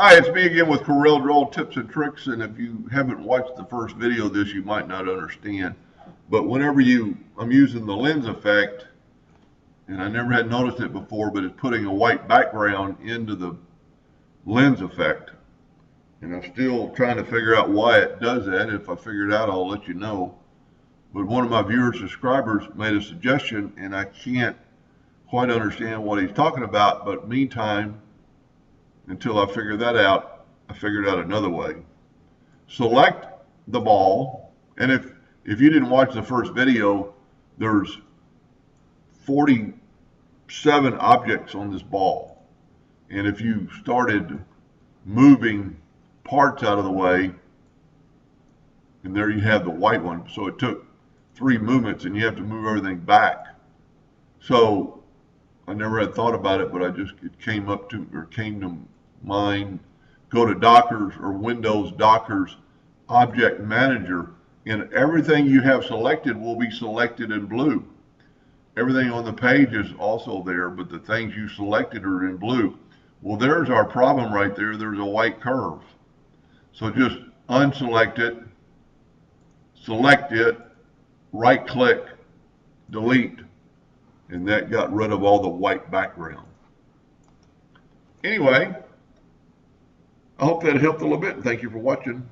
Hi, it's me again with Corel Draw Tips and Tricks, and if you haven't watched the first video of this, you might not understand. But I'm using the lens effect, and I never had noticed it before, but it's putting a white background into the lens effect. And I'm still trying to figure out why it does that. If I figure it out, I'll let you know. But one of my subscribers made a suggestion, and I can't quite understand what he's talking about, but meantime, until I figure that out, I figured out another way. Select the ball, and if you didn't watch the first video, there's 47 objects on this ball. And if you started moving parts out of the way, and there you have the white one. So it took 3 movements, and you have to move everything back. So I never had thought about it, but it came to mind. Go to Dockers or Windows Dockers Object Manager, and everything you have selected will be selected in blue. Everything on the page is also there, but the things you selected are in blue. Well, there's our problem right there. There's a white curve. So just unselect it, select it, right click, delete, and that got rid of all the white background. Anyway, I hope that helped a little bit. Thank you for watching.